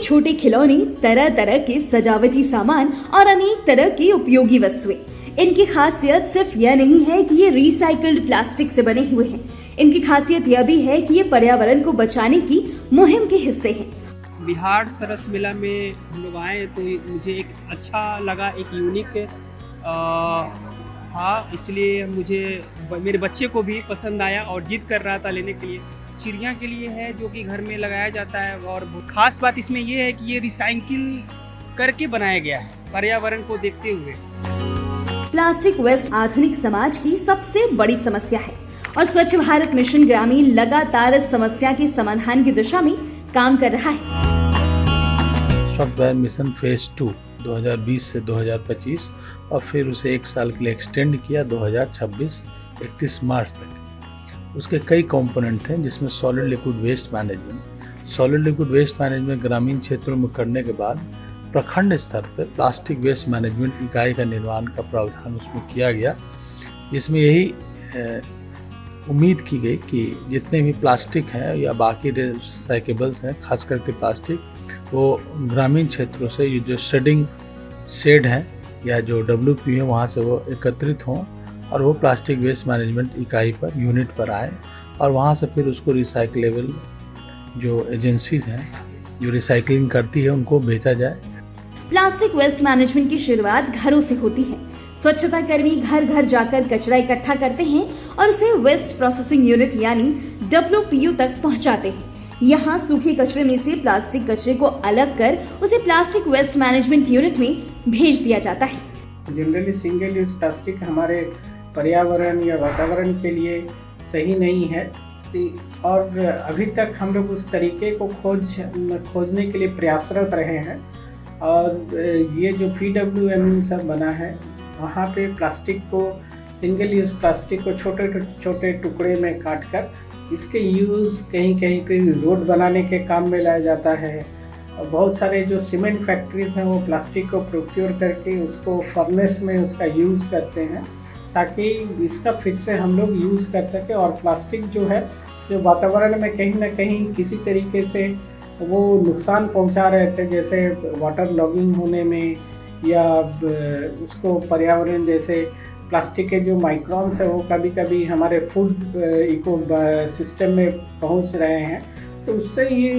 छोटे खिलौने, तरह तरह के सजावटी सामान और अनेक तरह की उपयोगी वस्तुएं। इनकी खासियत सिर्फ यह नहीं है कि ये रिसाइकल्ड प्लास्टिक से बने हुए हैं, इनकी खासियत यह भी है कि ये पर्यावरण को बचाने की मुहिम के हिस्से हैं। बिहार सरस मेला में हम लोग आए तो मुझे एक अच्छा लगा, एक यूनिक था, इसलिए मेरे बच्चे को भी पसंद आया और जिद कर रहा था लेने के लिए। चिड़िया के लिए है जो कि घर में लगाया जाता है और खास बात इसमें यह है कि ये रिसाइकिल करके बनाया गया है पर्यावरण को देखते हुए। प्लास्टिक वेस्ट आधुनिक समाज की सबसे बड़ी समस्या है और स्वच्छ भारत मिशन ग्रामीण लगातार इस समस्या के समाधान की दिशा में काम कर रहा है। स्वच्छ भारत मिशन फेज 2 2020 से 2025 और फिर उसे एक साल के लिए एक्सटेंड किया 2026 31 मार्च तक। उसके कई कंपोनेंट हैं जिसमें सॉलिड लिक्विड वेस्ट मैनेजमेंट ग्रामीण क्षेत्रों में करने के बाद प्रखंड स्तर पर प्लास्टिक वेस्ट मैनेजमेंट इकाई का निर्माण का प्रावधान उसमें किया गया, जिसमें यही उम्मीद की गई कि जितने भी प्लास्टिक हैं या बाकी रिसाइकेबल्स हैं, खास करके प्लास्टिक, वो ग्रामीण क्षेत्रों से ये जो श्रेडिंग शेड हैं या जो WP है वहाँ से वो एकत्रित हों और वो प्लास्टिक वेस्ट मैनेजमेंट इकाई पर यूनिट पर आए और वहाँ से फिर उसको रिसाइकलेबल जो एजेंसीज हैं जो रिसाइकलिंग करती है उनको बेचा जाए। प्लास्टिक वेस्ट मैनेजमेंट की शुरुआत घरों से होती है। स्वच्छता कर्मी घर घर जाकर कचरा इकट्ठा करते हैं और उसे वेस्ट प्रोसेसिंग यूनिट यानी WPU तक पहुंचाते हैं। यहाँ सूखे कचरे में से प्लास्टिक कचरे को अलग कर उसे प्लास्टिक वेस्ट मैनेजमेंट यूनिट में भेज दिया जाता है। जनरली सिंगल यूज प्लास्टिक हमारे पर्यावरण या वातावरण के लिए सही नहीं है और अभी तक हम लोग उस तरीके को खोजने के लिए प्रयासरत रहे हैं और ये जो PWM सब बना है वहाँ पे प्लास्टिक को सिंगल यूज़ प्लास्टिक को छोटे छोटे टुकड़े में काट कर इसके यूज़ कहीं कहीं पे रोड बनाने के काम में लाया जाता है और बहुत सारे जो सीमेंट फैक्ट्रीज़ हैं वो प्लास्टिक को प्रोक्योर करके उसको फर्नेस में उसका यूज़ करते हैं ताकि इसका फिर से हम लोग यूज़ कर सके और प्लास्टिक जो है जो वातावरण में कहीं ना कहीं किसी तरीके से वो नुकसान पहुंचा रहे थे, जैसे वाटर लॉगिंग होने में या उसको पर्यावरण जैसे प्लास्टिक के जो माइक्रॉन्स है वो कभी कभी हमारे फूड इको सिस्टम में पहुंच रहे हैं, तो उससे ये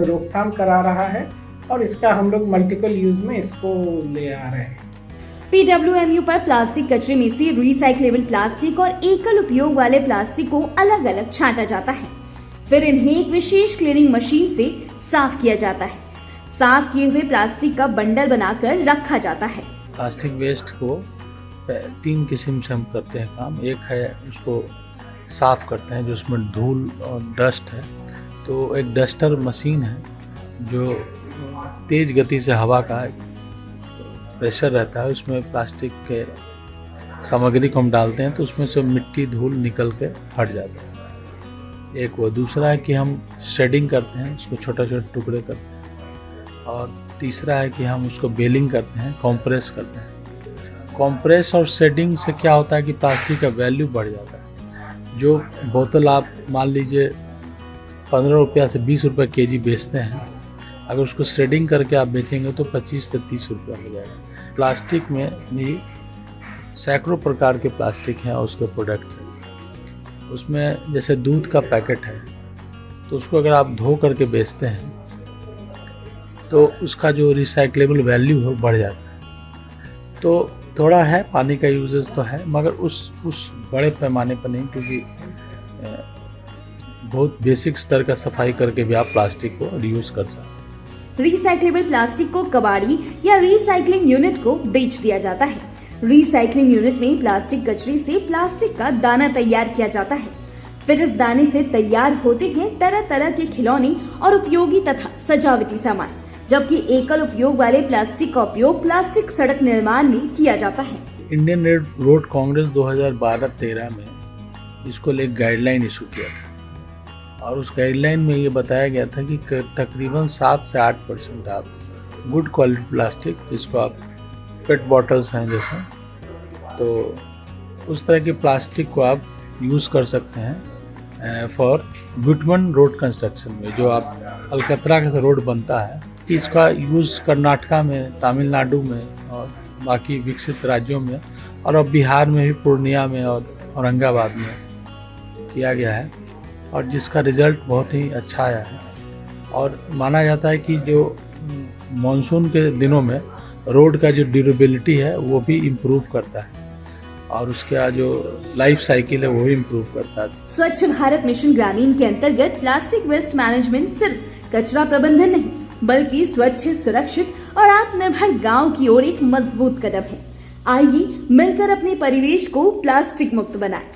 रोकथाम करा रहा है और इसका हम लोग मल्टीपल यूज़ में इसको ले आ रहे हैं। PWMU पर प्लास्टिक कचरे में से रिसाइक्लेबल प्लास्टिक और एकल उपयोग वाले प्लास्टिक को अलग अलग छांटा जाता है, फिर इन्हें एक विशेष क्लीनिंग मशीन से साफ किया जाता है। साफ किए हुए प्लास्टिक का बंडल बनाकर रखा जाता है। प्लास्टिक वेस्ट को 3 किस्म से हम करते हैं काम। एक है उसको साफ करते हैं जो उसमें धूल और डस्ट है, तो एक डस्टर मशीन है जो तेज गति से हवा का प्रेशर रहता है, उसमें प्लास्टिक के सामग्री को हम डालते हैं तो उसमें से मिट्टी धूल निकल के हट जाता है। एक वो, दूसरा है कि हम शेडिंग करते हैं, उसको छोटे छोटे टुकड़े करते हैं, और तीसरा है कि हम उसको बेलिंग करते हैं, कॉम्प्रेस करते हैं। कॉम्प्रेस और शेडिंग से क्या होता है कि प्लास्टिक का वैल्यू बढ़ जाता है। जो बोतल आप मान लीजिए 15 रुपया से 20 रुपये केजी बेचते हैं, अगर उसको शेडिंग करके आप बेचेंगे तो 25 से 30 रुपया हो जाएगा। प्लास्टिक में भी सैकड़ों प्रकार के प्लास्टिक हैं और उसके प्रोडक्ट्स हैं। उसमें जैसे दूध का पैकेट है तो उसको अगर आप धो करके बेचते हैं तो उसका जो रिसाइक्लेबल वैल्यू है वो बढ़ जाता है। तो थोड़ा है, पानी का यूजेस तो है, मगर उस बड़े पैमाने पर नहीं, क्योंकि बहुत बेसिक स्तर का सफाई करके भी आप प्लास्टिक को रीयूज कर सकते हैं। रिसाइक्लेबल प्लास्टिक को कबाड़ी या रिसाइकलिंग यूनिट को बेच दिया जाता है। रिसाइकलिंग यूनिट में प्लास्टिक कचरे से प्लास्टिक का दाना तैयार किया जाता है, फिर इस दाने से तैयार होते हैं तरह तरह के खिलौने और उपयोगी तथा सजावटी सामान, जबकि एकल उपयोग वाले प्लास्टिक का उपयोग प्लास्टिक सड़क निर्माण में किया जाता है। इंडियन रोड कांग्रेस 2012-13 में इसको लेकर गाइडलाइन इशू किया था और उस गाइडलाइन में ये बताया गया था कि तकरीबन 7 से 8% आप गुड क्वालिटी प्लास्टिक, जिसको आप पेट बॉटल्स हैं जैसे, तो उस तरह के प्लास्टिक को आप यूज़ कर सकते हैं फॉर बिटमन रोड कंस्ट्रक्शन में, जो आप अलकतरा का रोड बनता है, इसका यूज़ कर्नाटका में, तमिलनाडु में और बाकी विकसित राज्यों में और अब बिहार में भी, पूर्णिया में और औरंगाबाद में किया गया है और जिसका रिज़ल्ट बहुत ही अच्छा आया है। और माना जाता है कि जो मानसून के दिनों में रोड का जो ड्यूरेबिलिटी है वो भी इम्प्रूव करता है और उसका जो लाइफ साइकिल है वो भी इम्प्रूव करता है। स्वच्छ भारत मिशन ग्रामीण के अंतर्गत प्लास्टिक वेस्ट मैनेजमेंट सिर्फ कचरा प्रबंधन नहीं, बल्कि स्वच्छ, सुरक्षित और आत्मनिर्भर गांव की ओर एक मजबूत कदम है। आइए मिलकर अपने परिवेश को प्लास्टिक मुक्त बनाएं।